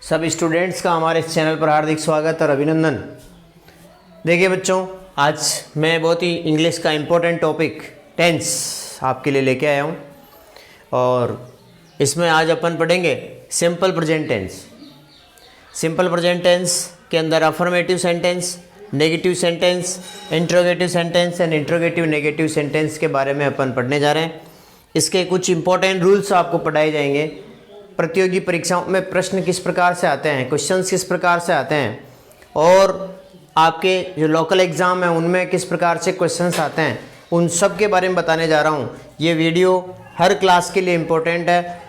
सब स्टूडेंट्स का हमारे इस चैनल पर हार्दिक स्वागत और अभिनंदन। देखिए बच्चों, आज मैं बहुत ही इंग्लिश का इम्पोर्टेंट टॉपिक टेंस आपके लिए लेके आया हूँ और इसमें आज अपन पढ़ेंगे simple present tense. Simple present tense के अंदर affirmative sentence, negative sentence, interrogative sentence and interrogative negative sentence के बारे में अपन पढ़ने जा रहे हैं। इसके कुछ इंपॉर्टेंट रूल्स आपको पढ़ाए जाएंगे। प्रतियोगी परीक्षाओं में प्रश्न किस प्रकार से आते हैं, क्वेश्चंस किस प्रकार से आते हैं और आपके जो लोकल एग्ज़ाम है उनमें किस प्रकार से क्वेश्चंस आते हैं, उन सब के बारे में बताने जा रहा हूँ। ये वीडियो हर क्लास के लिए इम्पोर्टेंट है।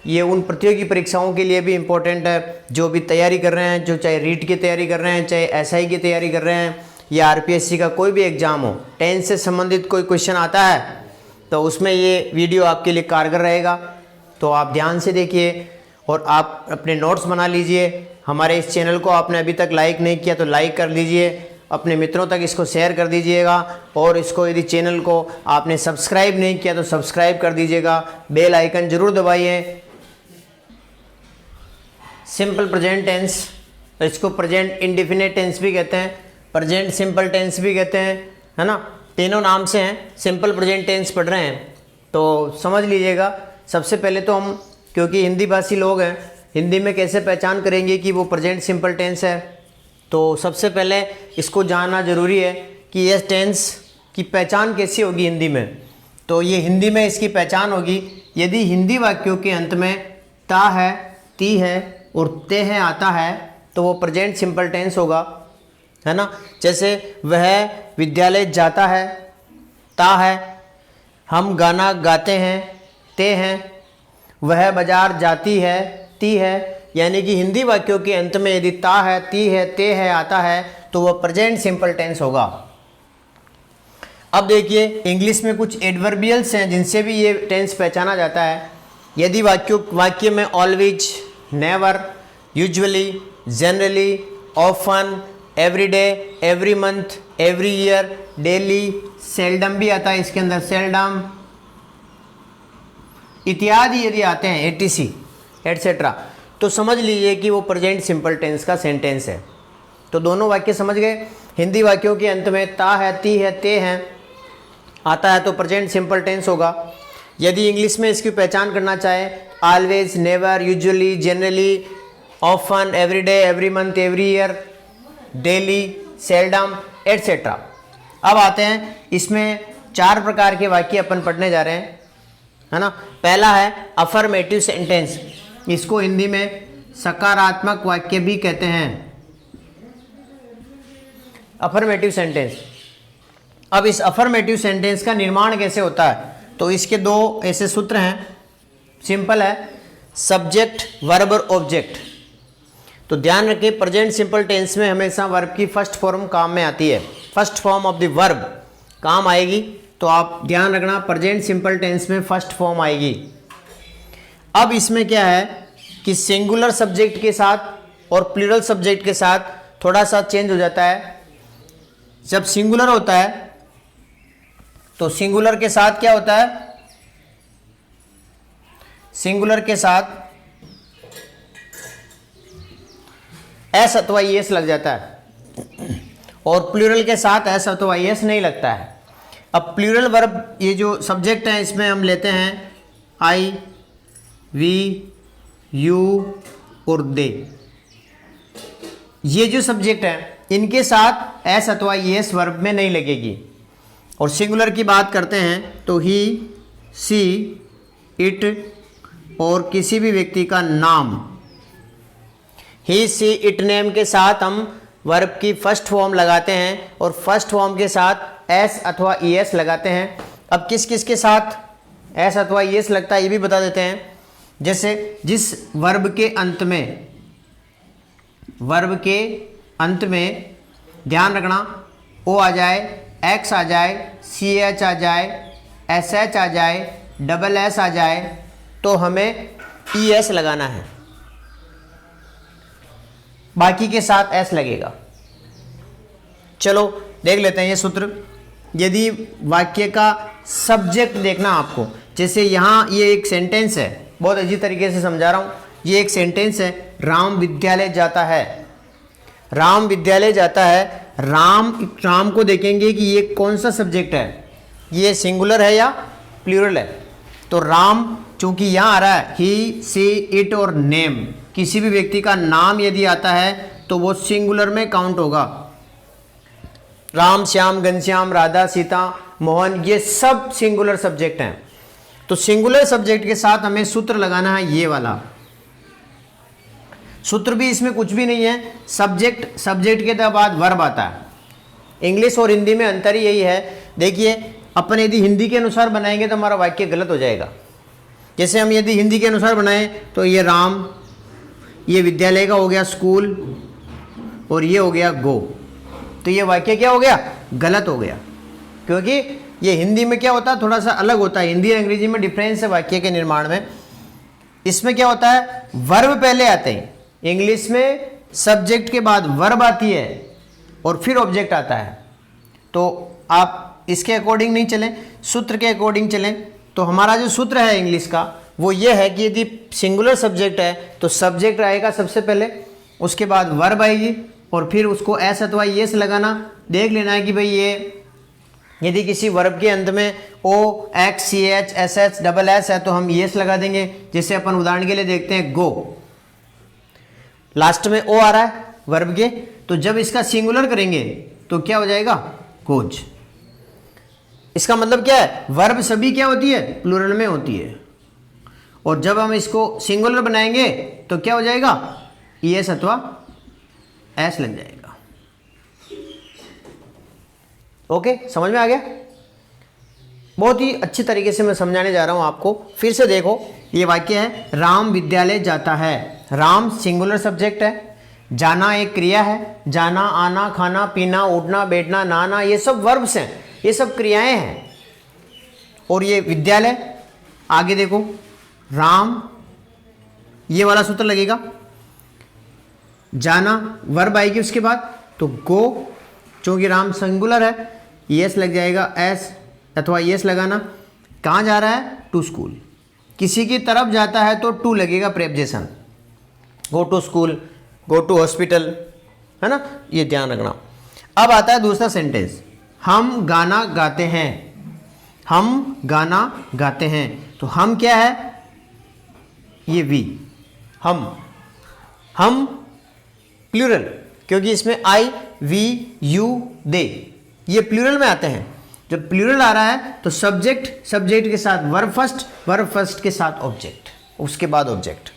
ये उन प्रतियोगी परीक्षाओं के लिए भी इम्पोर्टेंट है जो भी तैयारी कर रहे हैं, जो चाहे रीट की तैयारी कर रहे हैं, चाहे एसआई की तैयारी कर रहे हैं या आरपीएससी का कोई भी एग्ज़ाम हो। टेंस से संबंधित कोई क्वेश्चन आता है तो उसमें ये वीडियो आपके लिए कारगर रहेगा। तो आप ध्यान से देखिए और आप अपने नोट्स बना लीजिए। हमारे इस चैनल को आपने अभी तक लाइक नहीं किया तो लाइक कर लीजिए, अपने मित्रों तक इसको शेयर कर दीजिएगा और इसको यदि चैनल को आपने सब्सक्राइब नहीं किया तो सब्सक्राइब कर दीजिएगा। बेल आइकन जरूर दबाइए। सिंपल प्रेजेंट टेंस, इसको प्रेजेंट इंडेफिनिट टेंस भी कहते हैं, प्रेजेंट सिंपल टेंस भी कहते हैं, है ना। तीनों नाम से हैं। सिंपल प्रेजेंट टेंस पढ़ रहे हैं तो समझ लीजिएगा। सबसे पहले तो हम, क्योंकि हिंदी भाषी लोग हैं, हिंदी में कैसे पहचान करेंगे कि वो प्रेजेंट सिंपल टेंस है, तो सबसे पहले इसको जानना ज़रूरी है कि यह टेंस की पहचान कैसी होगी हिंदी में। तो ये हिंदी में इसकी पहचान होगी यदि हिंदी वाक्यों के अंत में ता है, ती है और ते है आता है तो वो प्रेजेंट सिंपल टेंस होगा, है ना। जैसे वह विद्यालय जाता है, ता है। हम गाना गाते हैं, ते हैं। वह बाजार जाती है, ती है। यानी कि हिंदी वाक्यों के अंत में यदि ता है, ती है, ते है आता है तो वह प्रेजेंट सिंपल टेंस होगा। अब देखिए, इंग्लिश में कुछ एडवर्बियल्स हैं जिनसे भी ये टेंस पहचाना जाता है। यदि वाक्य में always, never, usually, generally, often, everyday, every month, every year, daily, seldom भी आता है इसके अंदर, सेल्डम इत्यादि यदि आते हैं, एटीसी एटसेट्रा, तो समझ लीजिए कि वो प्रेजेंट सिंपल टेंस का सेंटेंस है। तो दोनों वाक्य समझ गए। हिंदी वाक्यों के अंत में ता है, ती है, ते हैं आता है तो प्रेजेंट सिंपल टेंस होगा। यदि इंग्लिश में इसकी पहचान करना चाहे, always, never, usually, generally, often, everyday, every month, every year, daily, seldom etcetera. अब आते हैं, इसमें 4 प्रकार के वाक्य अपन पढ़ने जा रहे हैं, है ना। पहला है अफर्मेटिव सेंटेंस। इसको हिंदी में सकारात्मक वाक्य भी कहते हैं, अफर्मेटिव सेंटेंस। अब इस अफर्मेटिव सेंटेंस का निर्माण कैसे होता है, तो इसके 2 ऐसे सूत्र हैं। सिंपल है, सब्जेक्ट, वर्ब और ऑब्जेक्ट। तो ध्यान रखें, प्रेजेंट सिंपल टेंस में हमेशा वर्ब की फर्स्ट फॉर्म काम में आती है, first form of the verb काम आएगी। तो आप ध्यान रखना, प्रेजेंट सिंपल टेंस में फर्स्ट फॉर्म आएगी। अब इसमें क्या है कि सिंगुलर सब्जेक्ट के साथ और प्लूरल सब्जेक्ट के साथ थोड़ा सा चेंज हो जाता है। जब सिंगुलर होता है तो सिंगुलर के साथ क्या होता है, सिंगुलर के साथ एस अथवा एस लग जाता है और प्लूरल के साथ एस अथवा एस नहीं लगता है। अब प्लूरल वर्ब, ये जो सब्जेक्ट है इसमें हम लेते हैं आई, वी, यू और दे। ये जो सब्जेक्ट है इनके साथ एस अथवा एस वर्ब में नहीं लगेगी। और सिंगुलर की बात करते हैं तो ही, सी, इट और किसी भी व्यक्ति का नाम, ही, सी, इट, नेम के साथ हम वर्ब की फर्स्ट फॉर्म लगाते हैं और फर्स्ट फॉर्म के साथ एस अथवा एस लगाते हैं। अब किस किस के साथ एस अथवा एस लगता है ये भी बता देते हैं। जैसे जिस वर्ब के अंत में ध्यान रखना ओ आ जाए, एक्स आ जाए, सी एच आ जाए, एस एच आ जाए, डबल एस आ जाए तो हमें ई एस लगाना है, बाकी के साथ एस लगेगा। चलो देख लेते हैं ये सूत्र। यदि वाक्य का सब्जेक्ट देखना आपको, जैसे यहाँ ये एक सेंटेंस है, बहुत अच्छी तरीके से समझा रहा हूँ। ये एक सेंटेंस है, राम विद्यालय जाता है। राम विद्यालय जाता है, राम को देखेंगे कि ये कौन सा सब्जेक्ट है, ये सिंगुलर है या प्लूरल है। तो राम चूंकि यहाँ आ रहा है ही, सी, इट और नेम, किसी भी व्यक्ति का नाम यदि आता है तो वो सिंगुलर में काउंट होगा। राम, श्याम, घनश्याम, राधा, सीता, मोहन, ये सब सिंगुलर सब्जेक्ट हैं। तो सिंगुलर सब्जेक्ट के साथ हमें सूत्र लगाना है, ये वाला सूत्र भी इसमें कुछ भी नहीं है, सब्जेक्ट के बाद वर्ब आता है। इंग्लिश और हिंदी में अंतर ही यही है। देखिए अपन यदि हिंदी के अनुसार बनाएंगे तो हमारा वाक्य गलत हो जाएगा। जैसे हम यदि हिंदी के अनुसार बनाएं तो ये राम, ये विद्यालय का हो गया स्कूल, और ये हो गया गो, तो ये वाक्य क्या हो गया, गलत हो गया। क्योंकि ये हिंदी में क्या होता है, थोड़ा सा अलग होता है। हिंदी और अंग्रेजी में डिफरेंस है वाक्य के निर्माण में। इसमें क्या होता है, वर्ब पहले आते हैं। इंग्लिश में सब्जेक्ट के बाद वर्ब आती है और फिर ऑब्जेक्ट आता है। तो आप इसके अकॉर्डिंग नहीं चलें, सूत्र के अकॉर्डिंग चलें। तो हमारा जो सूत्र है इंग्लिश का वो ये है कि यदि सिंगुलर सब्जेक्ट है तो सब्जेक्ट आएगा सबसे पहले, उसके बाद वर्ब आएगी और फिर उसको एस अथवा येस लगाना। देख लेना है कि भाई ये यदि किसी वर्ब के अंत में O, X, C, H, S, H, double S है तो हम येस लगा देंगे। जैसे अपन उदाहरण के लिए देखते हैं गो, लास्ट में ओ आ रहा है वर्ब के, तो जब इसका सिंगुलर करेंगे तो क्या हो जाएगा, गोज। इसका मतलब क्या है, वर्ब सभी क्या होती है, प्लूरल में होती है। और जब हम इसको सिंगुलर बनाएंगे तो क्या हो जाएगा, ईएस अथवा एस लग जाएगा। ओके, समझ में आ गया। बहुत ही अच्छी तरीके से मैं समझाने जा रहा हूं आपको। फिर से देखो, ये वाक्य है, राम विद्यालय जाता है। राम सिंगुलर सब्जेक्ट है, जाना एक क्रिया है। जाना, आना, खाना, पीना, उठना, बैठना, नहाना, ये सब वर्ब्स हैं, ये सब क्रियाएं हैं। और ये विद्यालय, आगे देखो, राम, ये वाला सूत्र लगेगा। जाना वर्ब आएगी उसके बाद, तो गो, चूंकि राम सिंगुलर है, यस लग जाएगा, एस अथवा यस लगाना। कहाँ जा रहा है, टू स्कूल। किसी की तरफ जाता है तो टू लगेगा, preposition. Go to school, go to hospital, है ना, ये ध्यान रखना। अब आता है दूसरा सेंटेंस, हम गाना गाते हैं। हम गाना गाते हैं, तो हम क्या है, ये वी, हम प्लूरल, क्योंकि इसमें आई, वी, यू, दे, ये प्लूरल में आते हैं। जब प्लूरल आ रहा है तो सब्जेक्ट के साथ वर्ब फर्स्ट के साथ ऑब्जेक्ट, उसके बाद ऑब्जेक्ट।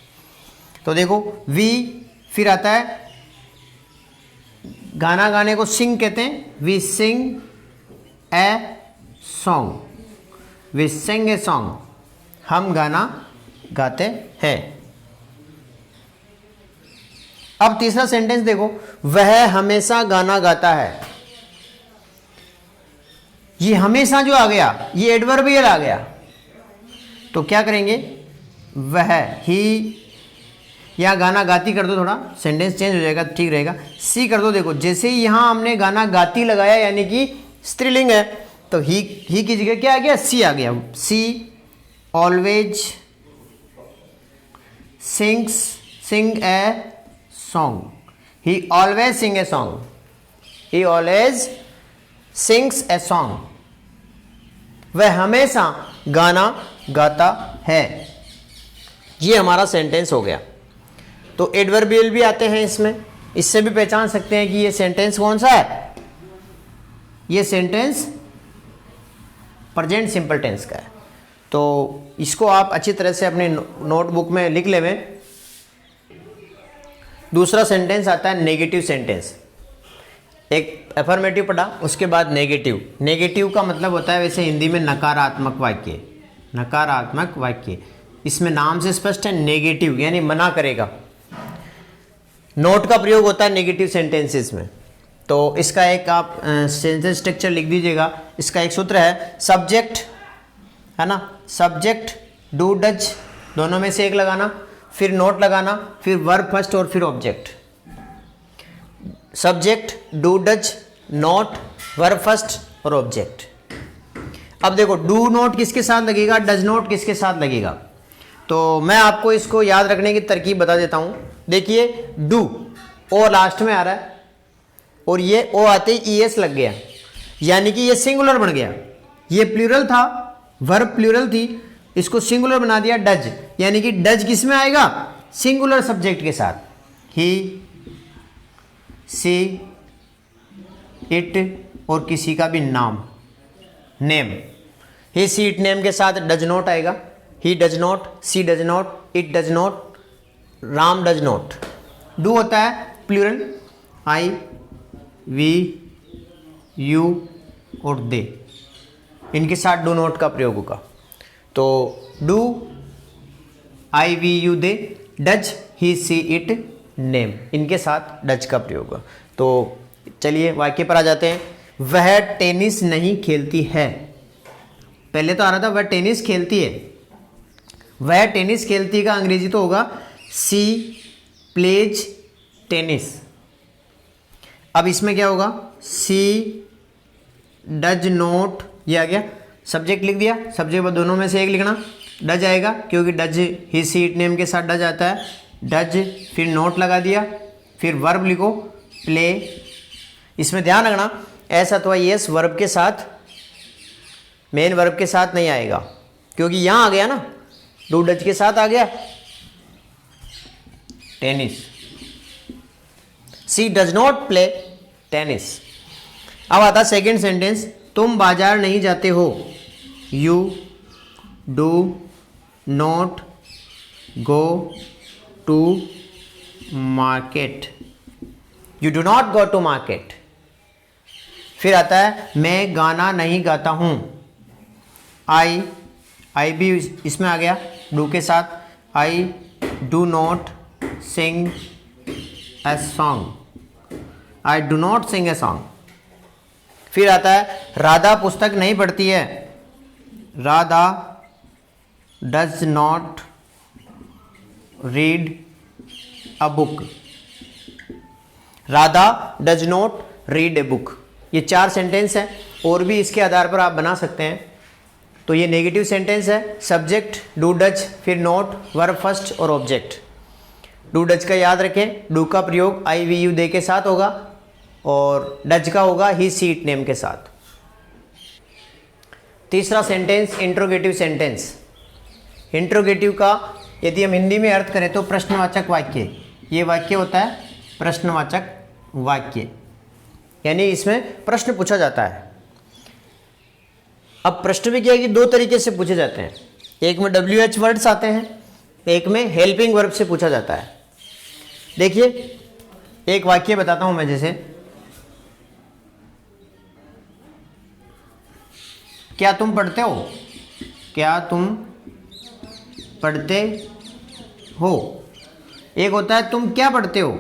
तो देखो वी, फिर आता है गाना गाने को सिंग कहते हैं, we sing a song, we sing a song, हम गाना गाते हैं। अब तीसरा सेंटेंस देखो, वह हमेशा गाना गाता है। ये हमेशा जो आ गया, ये एडवर्बियल आ गया, तो क्या करेंगे, वह, ही, या गाना गाती कर दो, थोड़ा सेंटेंस चेंज हो जाएगा, ठीक रहेगा। सी कर दो। देखो जैसे ही यहां हमने गाना गाती लगाया, यानी कि स्त्रीलिंग है, तो ही की जगह क्या आ गया, सी आ गया। She always sing a song, he always sing a song, he always sings a song, वह हमेशा गाना गाता है। ये हमारा सेंटेंस हो गया। तो एडवर्बियल भी आते हैं इसमें, इससे भी पहचान सकते हैं कि ये सेंटेंस कौन सा है, ये सेंटेंस प्रेजेंट सिंपल टेंस का है। तो इसको आप अच्छी तरह से अपने नोटबुक में लिख लेवें। दूसरा सेंटेंस आता है नेगेटिव सेंटेंस। एक अफर्मेटिव पढ़ा, उसके बाद नेगेटिव। नेगेटिव का मतलब होता है वैसे हिंदी में नकारात्मक वाक्य, नकारात्मक वाक्य। इसमें नाम से स्पष्ट है, नेगेटिव यानी मना करेगा। नोट का प्रयोग होता है नेगेटिव सेंटेंसेस में। तो इसका एक आप सेंटेंस स्ट्रक्चर लिख दीजिएगा। इसका एक सूत्र है, सब्जेक्ट है ना, सब्जेक्ट, डू, डज, दोनों में से एक लगाना, फिर नोट लगाना, फिर वर्ब फर्स्ट और फिर object. Subject, do, does, note, verb first और ऑब्जेक्ट। अब देखो डू नोट किसके साथ लगेगा, डज नोट किसके साथ लगेगा। तो मैं आपको इसको याद रखने की तरकीब बता देता हूँ। देखिए डू ओ लास्ट में आ रहा है और ये ओ आते ही ईएस लग गया, यानी कि ये सिंगुलर बन गया। ये प्लूरल था, वर्ब प्लूरल थी, इसको सिंगुलर बना दिया डज, यानी कि डज किस में आएगा? सिंगुलर सब्जेक्ट के साथ। ही, सी, इट और किसी का भी नाम, name. He she it name के साथ डज नॉट आएगा। He does not, she does not, it does not, Ram does not. Do होता है प्लूरल, आई, वी, यू और दे, इनके साथ डू नॉट का प्रयोग होगा। तो do, I, we, you, they, does, he, she, it, name, इनके साथ डज का प्रयोग होगा। तो चलिए वाक्य पर आ जाते हैं। वह टेनिस नहीं खेलती है। पहले तो आ रहा था वह टेनिस खेलती है। वह टेनिस खेलती का अंग्रेजी तो होगा सी प्लेज टेनिस। अब इसमें क्या होगा? सी डज नॉट, ये आ गया, सब्जेक्ट लिख दिया, सब्जेक्ट दोनों में से एक लिखना, डज आएगा क्योंकि does he she it name के साथ डज आता है, डज, फिर नोट लगा दिया, फिर वर्ब लिखो प्ले। इसमें ध्यान रखना एस अथवा यस वर्ब के साथ, मेन वर्ब के साथ नहीं आएगा, क्योंकि यहां आ गया ना, डू डज के साथ आ गया tennis. She does not play tennis. अब आता सेकेंड सेंटेंस, तुम बाजार नहीं जाते हो। You do not go to market. You do not go to market. फिर आता है मैं गाना नहीं गाता हूं। आई भी इसमें आ गया डू के साथ। I do not sing a song. I do not sing a song. फिर आता है राधा पुस्तक नहीं पढ़ती है। Radha does not read a book. Radha does not read a book. ये 4 सेंटेंस हैं, और भी इसके आधार पर आप बना सकते हैं। तो ये नेगेटिव सेंटेंस है, सब्जेक्ट डू डज, फिर नॉट, वर्ब फर्स्ट और ऑब्जेक्ट। डू डज का याद रखें, डू का प्रयोग आई वी यू दे के साथ होगा और डज का होगा ही सी इट नेम के साथ। तीसरा सेंटेंस इंट्रोगेटिव सेंटेंस। इंट्रोगेटिव का यदि हम हिंदी में अर्थ करें तो प्रश्नवाचक वाक्य। ये वाक्य होता है प्रश्नवाचक वाक्य, यानी इसमें प्रश्न पूछा जाता है। अब प्रश्न भी क्या है कि 2 तरीके से पूछे जाते हैं, एक में WH वर्ड्स आते हैं, एक में हेल्पिंग वर्ब से पूछा जाता है। देखिए एक वाक्य बताता हूं मैं, जैसे क्या तुम पढ़ते हो? क्या तुम पढ़ते हो? एक होता है तुम क्या पढ़ते हो?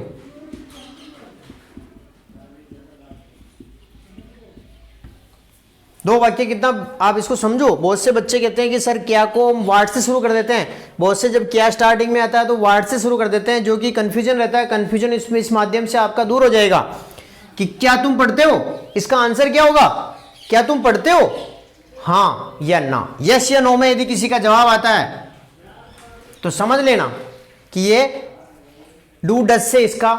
दो वाक्य कितना आप इसको समझो। बहुत से बच्चे कहते हैं कि सर क्या को हम वार्ड से शुरू कर देते हैं। बहुत से जब क्या स्टार्टिंग में आता है तो वार्ड से शुरू कर देते हैं, जो कि कंफ्यूजन रहता है। कंफ्यूजन इसमें इस माध्यम से आपका दूर हो जाएगा कि क्या तुम पढ़ते हो, इसका आंसर क्या होगा? क्या तुम पढ़ते हो, हाँ या ना, यस या नो में यदि किसी का जवाब आता है तो समझ लेना कि ये डू डज से इसका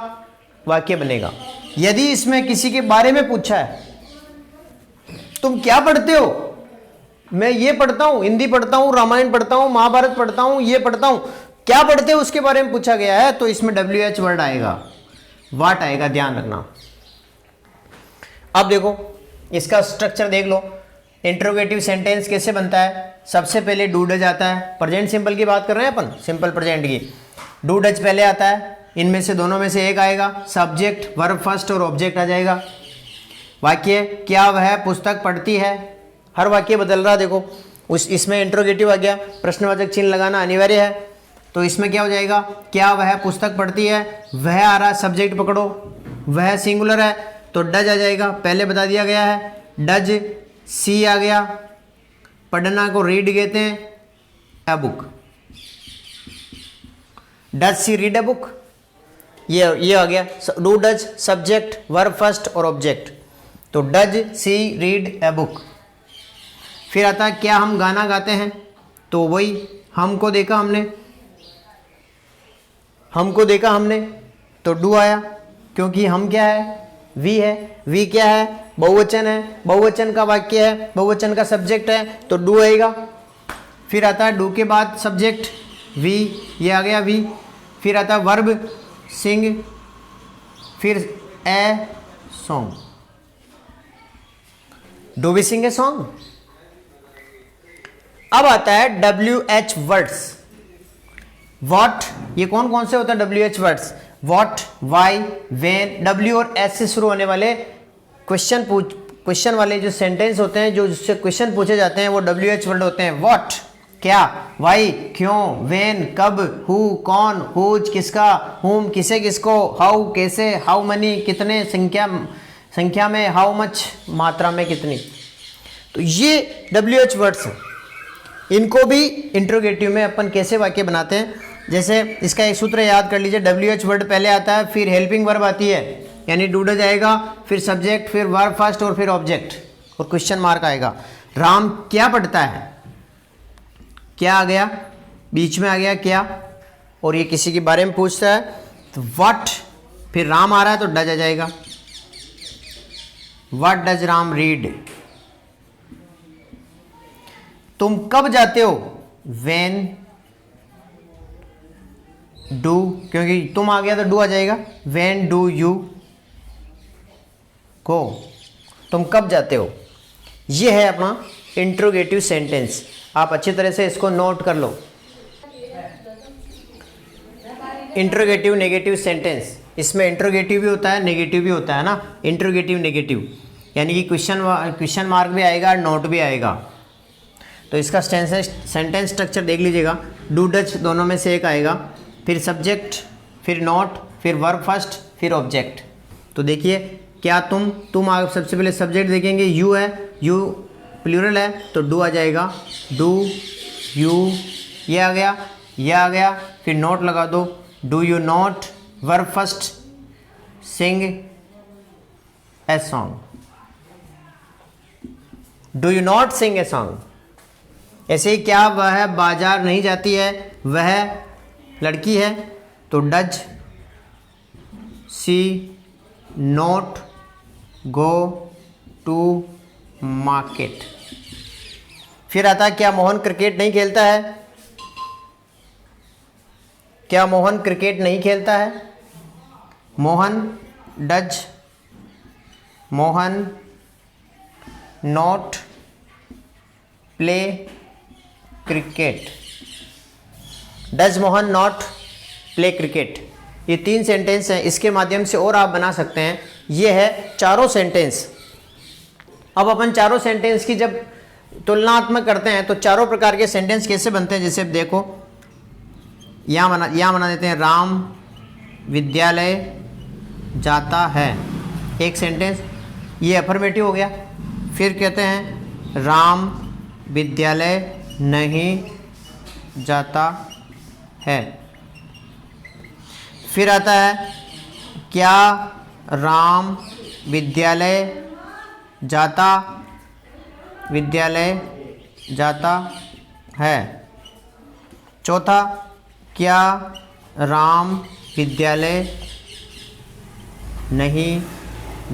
वाक्य बनेगा। यदि इसमें किसी के बारे में पूछा है, तुम क्या पढ़ते हो? मैं ये पढ़ता हूं, हिंदी पढ़ता हूं, रामायण पढ़ता हूं, महाभारत पढ़ता हूं, ये पढ़ता हूं। क्या पढ़ते हो उसके बारे में पूछा गया है तो इसमें WH वर्ड आएगा, वाट आएगा, ध्यान रखना। अब देखो इसका स्ट्रक्चर देख लो। इंट्रोगेटिव सेंटेंस कैसे बनता है? सबसे पहले डू डज आता है। प्रेजेंट सिंपल की बात कर रहे हैं अपन, सिंपल प्रेजेंट की। डू डज पहले आता है, इनमें से दोनों में से एक आएगा, सब्जेक्ट वर्ब फर्स्ट और ऑब्जेक्ट आ जाएगा। वाक्य क्या वह पुस्तक पढ़ती है? हर वाक्य बदल रहा, देखो इसमें इंट्रोगेटिव आ गया, प्रश्नवाचक चिन्ह लगाना अनिवार्य है। तो इसमें क्या हो जाएगा? क्या वह पुस्तक पढ़ती है? वह आ रहा, सब्जेक्ट पकड़ो, वह सिंगुलर है तो डज आ जाएगा, पहले बता दिया गया है। डज सी आ गया, पढ़ना को रीड कहते हैं, a book. Does she read a book, ये आ गया। Do does subject verb first और ऑब्जेक्ट, तो does C read a book. फिर आता है क्या हम गाना गाते हैं? तो वही हम को देखा हमने, हमको देखा हमने तो डू आया, क्योंकि हम क्या है, वी है। वी क्या है, बहुवचन है, बहुवचन का वाक्य है, बहुवचन का सब्जेक्ट है तो डू आएगा। फिर आता है डू के बाद सब्जेक्ट वी, ये आ गया वी। फिर आता है वर्ब सिंग, फिर a song. Do we sing a song. अब आता है WH वर्ड्स। वॉट, ये कौन कौन से होता है WH words? What, why, when, W और S से शुरू होने वाले क्वेश्चन वाले जो सेंटेंस होते हैं, जो जिससे क्वेश्चन पूछे जाते हैं, वो WH वर्ड होते हैं। वॉट क्या, वाई क्यों, वेन कब, हु कौन, हुज किसका, हुम किसे किसको, हाउ कैसे, हाउ मनी कितने, संख्या में, हाउ मच मात्रा में कितनी। तो ये WH वर्ड्स हैं। इनको भी इंट्रोगेटिव में अपन कैसे वाक्य बनाते हैं, जैसे इसका एक सूत्र याद कर लीजिए। WH वर्ड पहले आता है, फिर हेल्पिंग वर्ब आती है, यानी डू डज आएगा, फिर सब्जेक्ट, फिर वर्ब फर्स्ट और फिर ऑब्जेक्ट और क्वेश्चन मार्क आएगा। राम क्या पढ़ता है, क्या आ गया, बीच में आ गया क्या, और ये किसी के बारे में पूछता है तो व्हाट, फिर राम आ रहा है तो डज आ जाएगा। What does Ram read. तुम कब जाते हो, वेन डू, क्योंकि तुम आ गया तो डू आ जाएगा। वेन डू यू गो, तुम कब जाते हो। ये है अपना इंट्रोगेटिव सेंटेंस। आप अच्छी तरह से इसको नोट कर लो। इंट्रोगेटिव नेगेटिव सेंटेंस, इसमें इंट्रोगेटिव भी होता है, नेगेटिव भी होता है ना। इंट्रोगेटिव नेगेटिव यानी कि क्वेश्चन मार्क भी आएगा, नोट भी आएगा। तो इसका सेंटेंस स्ट्रक्चर देख लीजिएगा। डू डज दोनों में से एक आएगा, फिर सब्जेक्ट, फिर नॉट, फिर वर्ब फर्स्ट, फिर ऑब्जेक्ट। तो देखिए क्या, तुम आप सबसे पहले सब्जेक्ट देखेंगे, यू है, यू प्लूरल है तो डू आ जाएगा। डू यू, ये आ गया, ये आ गया, फिर नोट लगा दो। Do you not, verb first, sing a song. Do you not sing a song. ऐसे ही क्या वह बाजार नहीं जाती है, वह लड़की है तो does she not go to market. फिर आता है क्या मोहन क्रिकेट नहीं खेलता है, क्या मोहन क्रिकेट नहीं खेलता है। Mohan does Mohan not play cricket. Does Mohan not play cricket. ये 3 सेंटेंस हैं, इसके माध्यम से और आप बना सकते हैं। ये है चारों सेंटेंस। अब अपन चारों सेंटेंस की जब तुलनात्मक करते हैं तो चारों प्रकार के सेंटेंस कैसे बनते हैं, जैसे देखो यहाँ बना देते हैं, राम विद्यालय जाता है, एक सेंटेंस, ये अफर्मेटिव हो गया। फिर कहते हैं राम विद्यालय नहीं जाता है। फिर आता है क्या राम विद्यालय जाता है। चौथा, क्या राम विद्यालय नहीं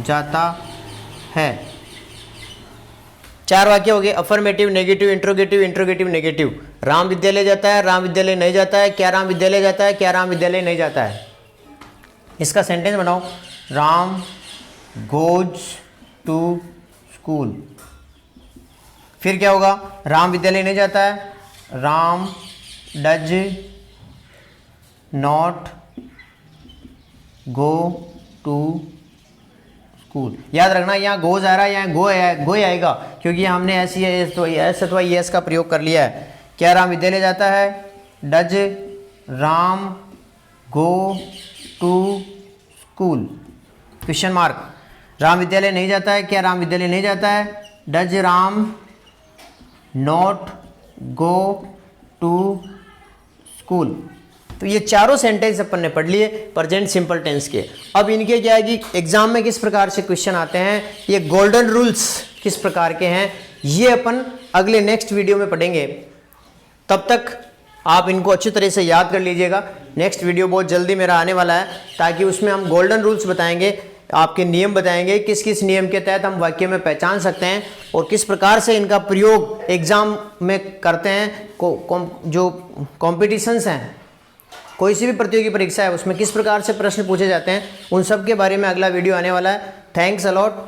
जाता है। 4 वाक्य हो गए, affirmative, negative, interrogative, interrogative, negative. Ram विद्यालय जाता है, राम विद्यालय नहीं जाता है, क्या राम विद्यालय जाता है, क्या राम विद्यालय नहीं जाता है। इसका सेंटेंस बनाओ, राम गोज टू स्कूल। फिर क्या होगा, राम विद्यालय नहीं जाता है, Ram does not go to school. याद रखना यहाँ गोज आ रहा है, यहाँ गो आएगा, क्योंकि हमने ऐसी एस अथवा एस का प्रयोग कर लिया है। क्या राम विद्यालय जाता है, does Ram go to school, question mark. Ram विद्यालय नहीं जाता है, क्या राम विद्यालय नहीं जाता है, does Ram not go to school. तो ये चारों सेंटेंस अपन ने पढ़ लिए प्रेजेंट सिंपल टेंस के। अब इनके क्या है कि एग्जाम में किस प्रकार से क्वेश्चन आते हैं, ये गोल्डन रूल्स किस प्रकार के हैं, ये अपन अगले नेक्स्ट वीडियो में पढ़ेंगे। तब तक आप इनको अच्छी तरह से याद कर लीजिएगा। नेक्स्ट वीडियो बहुत जल्दी मेरा आने वाला है, ताकि उसमें हम गोल्डन रूल्स बताएंगे, आपके नियम बताएंगे, किस किस नियम के तहत हम वाक्य में पहचान सकते हैं और किस प्रकार से इनका प्रयोग एग्जाम में करते हैं। जो कॉम्पिटिशन्स हैं, कोई सी भी प्रतियोगी परीक्षा है, उसमें किस प्रकार से प्रश्न पूछे जाते हैं, उन सब के बारे में अगला वीडियो आने वाला है। Thanks a lot.